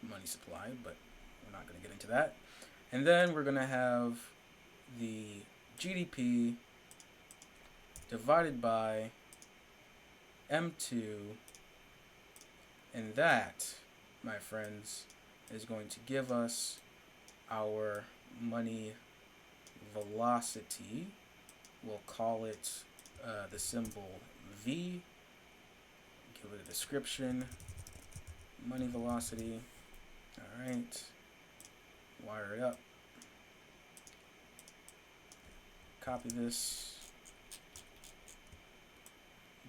money supply, but we're not going to get into that. And then we're going to have the GDP divided by M2, and that, my friends, is going to give us our money velocity. We'll call it the symbol V. Give it a description. Money velocity. Alright. Wire it up. Copy this.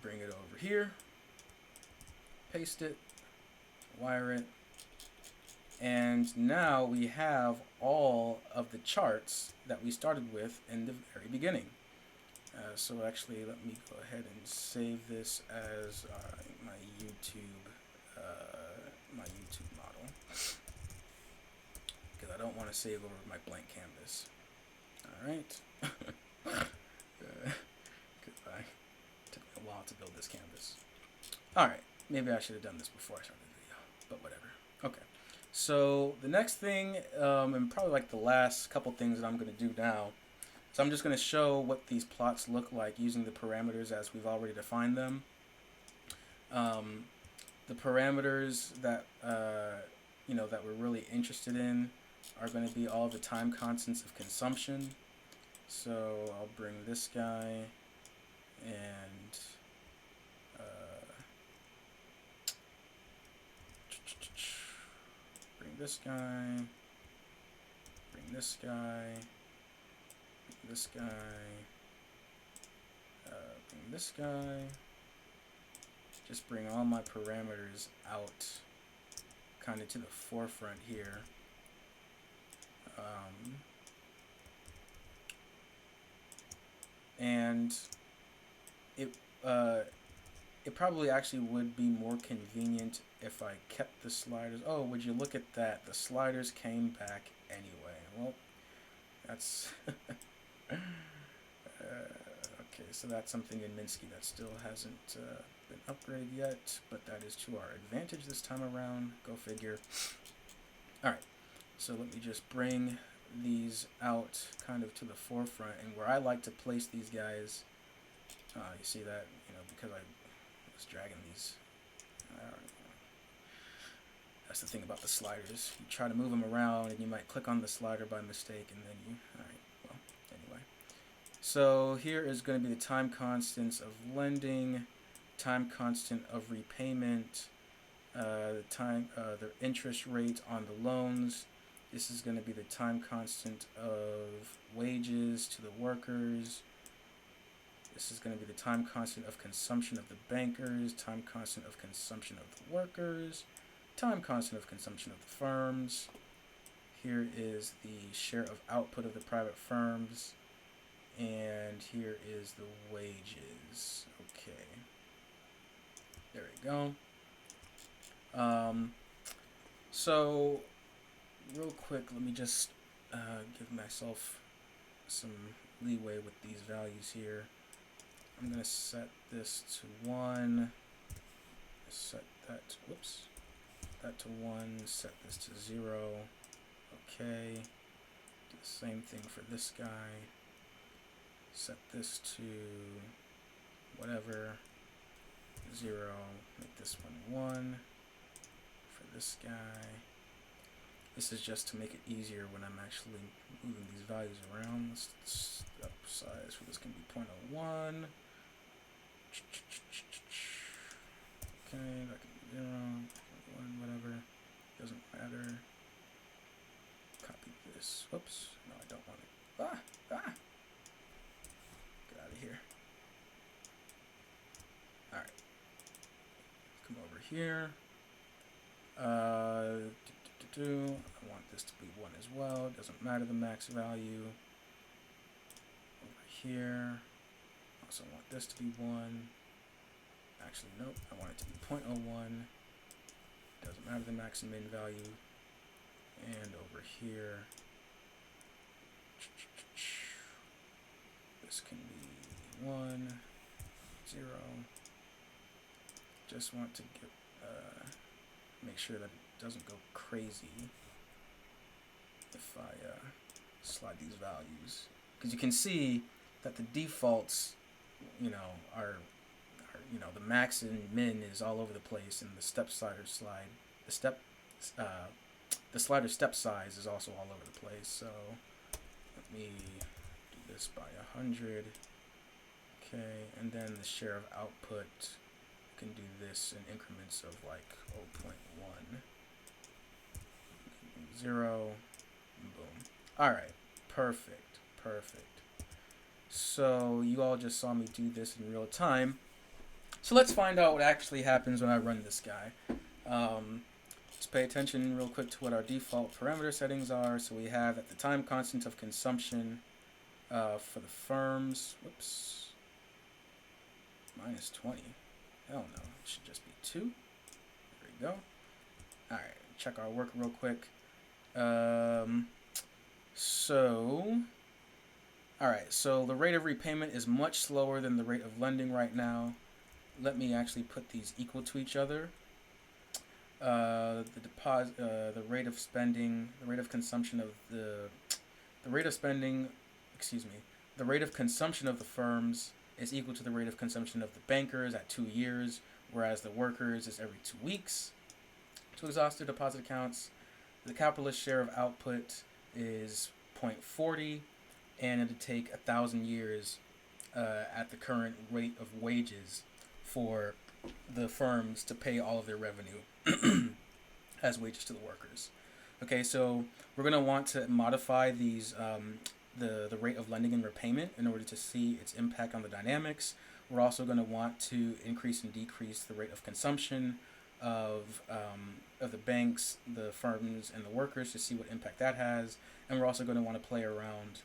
Bring it over here. Paste it. Wire it. And now we have all of the charts that we started with in the very beginning. So actually, let me go ahead and save this as my YouTube model, because I don't want to save over my blank canvas. All right, because it took me a while to build this canvas. All right, maybe I should have done this before I started the video, but whatever. Okay. So the next thing, and probably like the last couple things that I'm going to do now, so I'm just going to show what these plots look like using the parameters as we've already defined them. The parameters that that we're really interested in are going to be all the time constants of consumption. So I'll bring this guy and bring this guy, bring this guy, bring this guy, bring this guy. Just bring all my parameters out kind of to the forefront here. And it probably actually would be more convenient if I kept the sliders. Oh, would you look at that? The sliders came back anyway. Well, that's okay, so that's something in Minsky that still hasn't been upgraded yet, but that is to our advantage this time around. Go figure. Alright, so let me just bring these out kind of to the forefront, and where I like to place these guys, you see that, because I was dragging these. That's the thing about the sliders. You try to move them around, and you might click on the slider by mistake, and then you, alright, well, anyway. So here is going to be the time constants of lending, time constant of repayment, the interest rate on the loans. This is going to be the time constant of wages to the workers. This is going to be the time constant of consumption of the bankers, time constant of consumption of the workers, time constant of consumption of the firms. Here is the share of output of the private firms, and here is the wages. Okay. There we go. So real quick, let me just give myself some leeway with these values here. I'm going to set this to 1, set that, whoops, that to 1, set this to 0, okay, do the same thing for this guy, set this to whatever, 0, make this one 1, for this guy. This is just to make it easier when I'm actually moving these values around. Let's up size for this can be 0.01. Okay, that can be 0, 1, whatever. Doesn't matter. Copy this. Whoops. No, I don't want it. Get out of here. here. I want this to be 1 as well. It doesn't matter the max value. Over here. Also want this to be 1. Actually, nope. I want it to be 0.01. Doesn't matter the max and min value. And over here, this can be 1, 0. Just want to get make sure that it doesn't go crazy if I slide these values, because you can see that the defaults, are the max and min is all over the place, and the slider step size is also all over the place. So let me do this by 100. Okay, and then the share of output, I can do this in increments of like 0.1, 0, boom. All right, perfect. So you all just saw me do this in real time. So let's find out what actually happens when I run this guy. Let's pay attention real quick to what our default parameter settings are. So we have at the time constant of consumption for the firms. Whoops. Minus 20. Hell no. It should just be 2. There we go. Alright. Check our work real quick. Alright. So the rate of repayment is much slower than the rate of lending right now. Let me actually put these equal to each other. The rate of spending, the rate of consumption of the rate of consumption of the firms is equal to the rate of consumption of the bankers at 2 years, whereas the workers is every 2 weeks. To exhaust their deposit accounts, the capitalist share of output is 0.40, and it'll take 1,000 years at the current rate of wages for the firms to pay all of their revenue as wages to the workers. Okay, so we're going to want to modify these the rate of lending and repayment in order to see its impact on the dynamics. We're also going to want to increase and decrease the rate of consumption of the banks, the firms, and the workers to see what impact that has. And we're also going to want to play around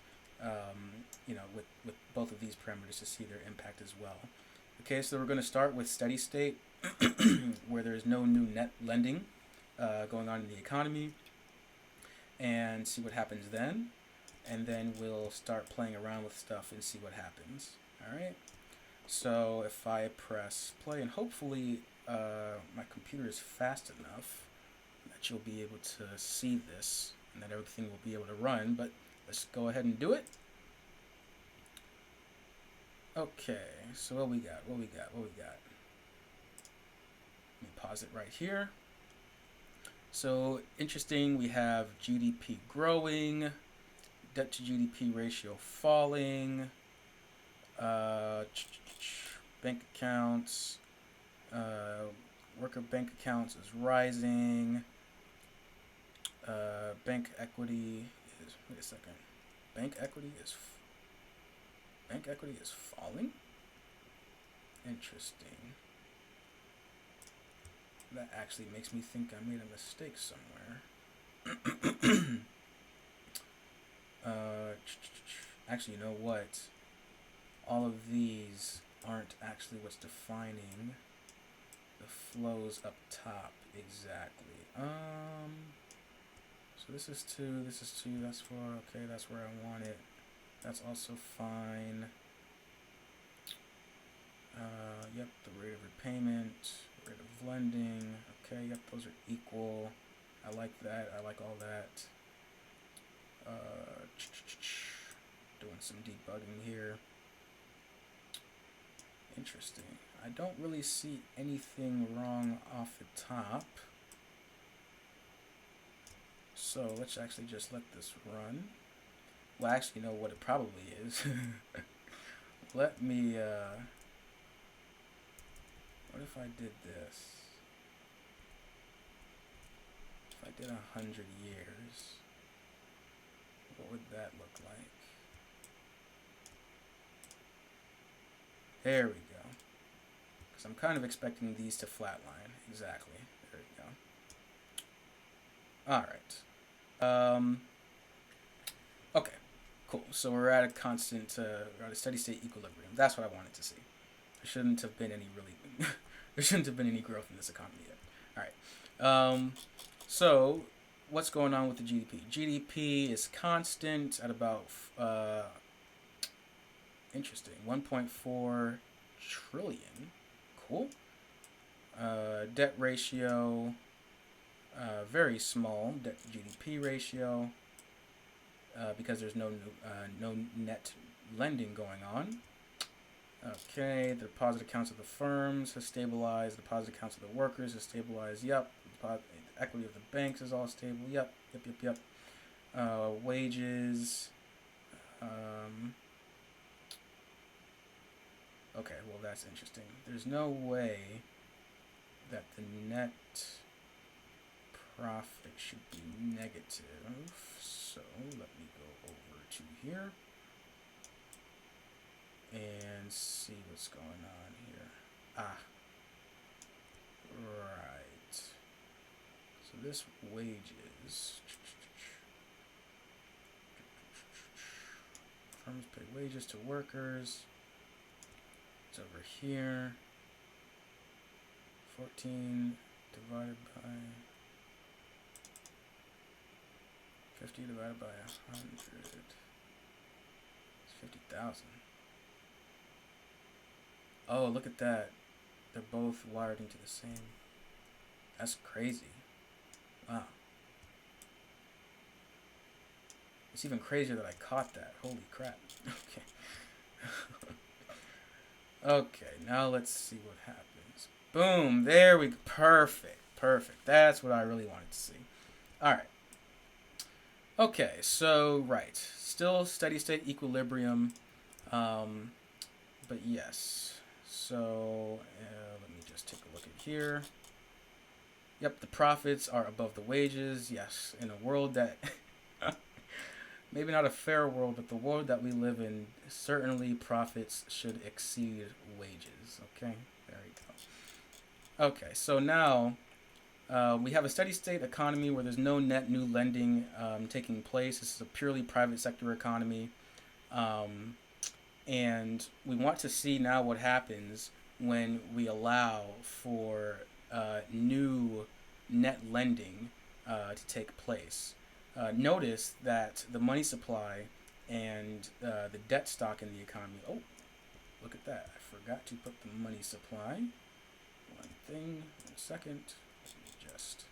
with both of these parameters to see their impact as well. Okay, so we're going to start with steady state where there's no new net lending going on in the economy, and see what happens then. And then we'll start playing around with stuff and see what happens. All right. So if I press play, and hopefully my computer is fast enough that you'll be able to see this and that everything will be able to run, but let's go ahead and do it. Okay, so what we got? Let me pause it right here. So interesting, we have GDP growing, debt to GDP ratio falling, bank accounts, worker bank accounts is rising, bank equity is, wait a second, bank equity is falling? Interesting. That actually makes me think I made a mistake somewhere. Actually, you know what? All of these aren't actually what's defining the flows up top exactly. So this is 2, that's 4, okay, that's where I want it. That's also fine. Yep, the rate of repayment, rate of lending, okay, yep, those are equal. I like that, I like all that. Doing some debugging here. Interesting. I don't really see anything wrong off the top. So let's actually just let this run. Well, actually, you know what it probably is. Let me, what if I did this? If I did 100 years, what would that look like? There we go. Because I'm kind of expecting these to flatline. exactly. There you go. All right. Okay. Cool. So we're at a constant, we're at a steady state equilibrium. That's what I wanted to see. There shouldn't have been any really, there shouldn't have been any growth in this economy yet. All right. So what's going on with the GDP? GDP is constant at about interesting 1.4 trillion. Cool. Debt ratio very small debt to GDP ratio because there's no net lending going on. Okay, the deposit accounts of the firms has stabilized. The deposit accounts of the workers has stabilized. Yep. The equity of the banks is all stable. Yep. Wages. Okay, well that's interesting. There's no way that the net profit should be negative. So let me go over to here and see what's going on here. Right. So this wages. Firms pay wages to workers. It's over here. 14 divided by 50 divided by 100. It's 50,000. Oh, look at that. They're both wired into the same. That's crazy. Wow. It's even crazier that I caught that. Holy crap. Okay. Okay, now let's see what happens. Boom. There we go. Perfect. Perfect. That's what I really wanted to see. All right. Okay, so, right. Still steady state equilibrium. But yes. So, let me just take a look at here. Yep, the profits are above the wages. Yes, in a world that... maybe not a fair world, but the world that we live in, certainly profits should exceed wages. Okay, there you go. Okay, so now we have a steady state economy where there's no net new lending taking place. This is a purely private sector economy. And we want to see now what happens when we allow for new net lending to take place. Notice that the money supply and the debt stock in the economy. Oh, look at that. I forgot to put the money supply. One thing. 1 second. Let me just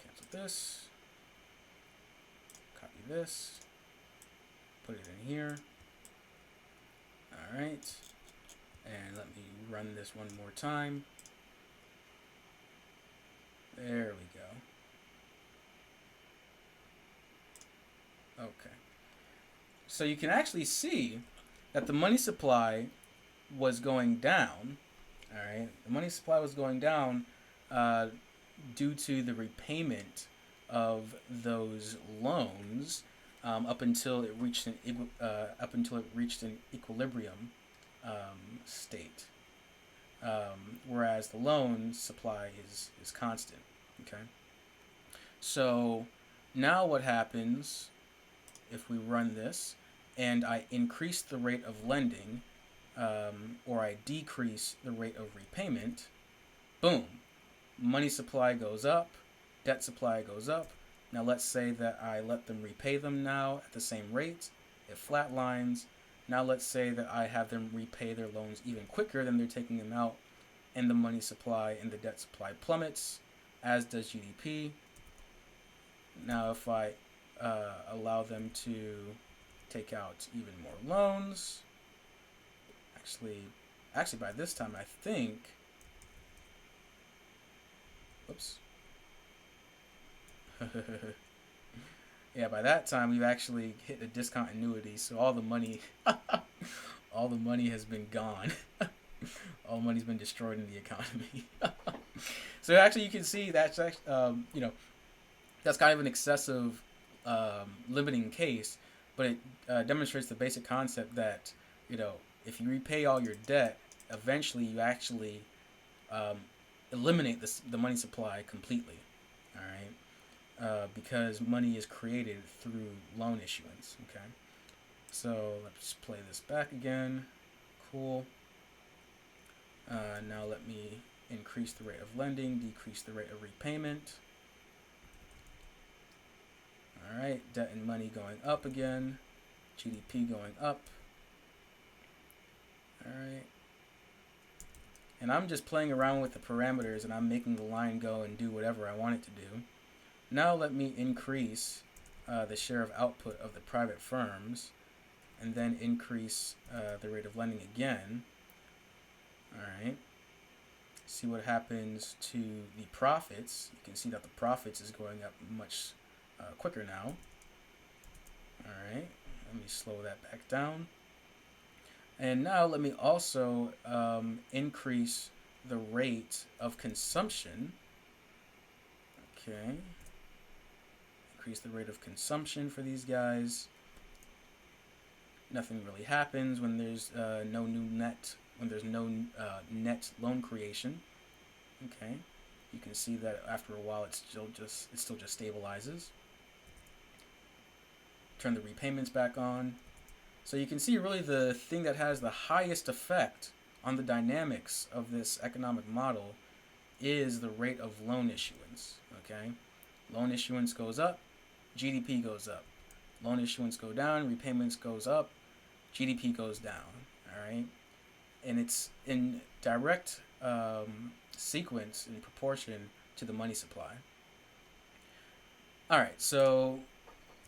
cancel this. Copy this. Put it in here. Alright. And let me run this one more time. There we go. Okay. So you can actually see that the money supply was going down. All right. The money supply was going down due to the repayment of those loans up until it reached an equilibrium state. Whereas the loan supply is constant. Okay. So now what happens if we run this and I increase the rate of lending or I decrease the rate of repayment, boom, money supply goes up, debt supply goes up. Now let's say that I let them repay them now at the same rate. It flatlines. Now let's say that I have them repay their loans even quicker than they're taking them out, and the money supply and the debt supply plummets, as does GDP. Now if I allow them to take out even more loans. Actually, by this time, I think. Oops. Yeah, by that time we've actually hit a discontinuity, so all the money, all the money has been gone. All the money's been destroyed in the economy. So actually, you can see that's actually, that's kind of an excessive limiting case, but it demonstrates the basic concept that if you repay all your debt, eventually you actually eliminate the money supply completely. All right, because money is created through loan issuance. Okay, so let's play this back again. Cool. Now let me increase the rate of lending, decrease the rate of repayment. All right, debt and money going up again, GDP going up. All right. And I'm just playing around with the parameters and I'm making the line go and do whatever I want it to do. Now let me increase the share of output of the private firms and then increase the rate of lending again. All right. See what happens to the profits. You can see that the profits is going up much quicker now. All right. Let me slow that back down. And now let me also increase the rate of consumption. Okay. Increase the rate of consumption for these guys. Nothing really happens when there's no net loan creation. Okay. You can see that after a while it still just stabilizes. Turn the repayments back on. So you can see really the thing that has the highest effect on the dynamics of this economic model is the rate of loan issuance. Okay, loan issuance goes up, GDP goes up. Loan issuance go down, repayments goes up, GDP goes down. All right, and it's in direct sequence in proportion to the money supply. All right, so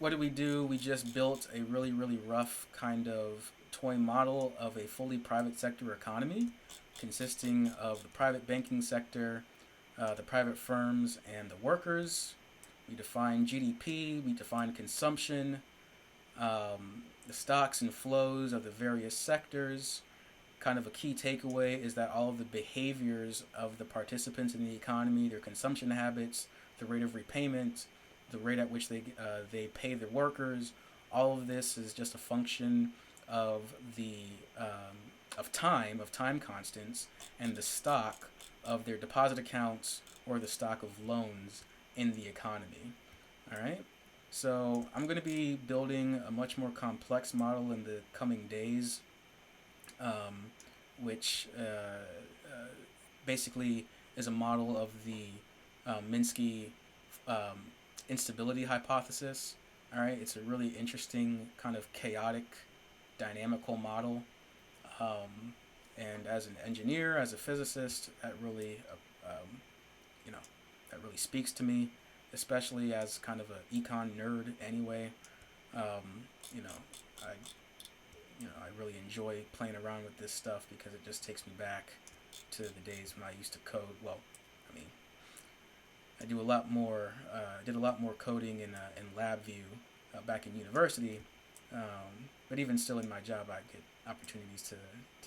what did we do? We just built a really, really rough kind of toy model of a fully private sector economy consisting of the private banking sector, the private firms, and the workers. We defined GDP, we defined consumption, the stocks and flows of the various sectors. Kind of a key takeaway is that all of the behaviors of the participants in the economy, their consumption habits, the rate of repayment, the rate at which they pay their workers, all of this is just a function of the of time constants, and the stock of their deposit accounts or the stock of loans in the economy. All right. So I'm going to be building a much more complex model in the coming days, which basically is a model of the Minsky Instability Hypothesis. All right, it's a really interesting kind of chaotic, dynamical model. And as an engineer, as a physicist, that really, that really speaks to me, especially as kind of an econ nerd. Anyway, I really enjoy playing around with this stuff because it just takes me back to the days when I used to code. Well, I mean, I do a lot more. Did a lot more coding in LabVIEW back in university, but even still in my job, I get opportunities to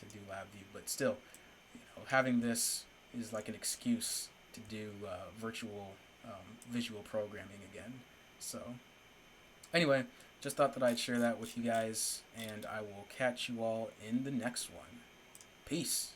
do LabVIEW. But still, having this is like an excuse to do virtual visual programming again. So anyway, just thought that I'd share that with you guys, and I will catch you all in the next one. Peace.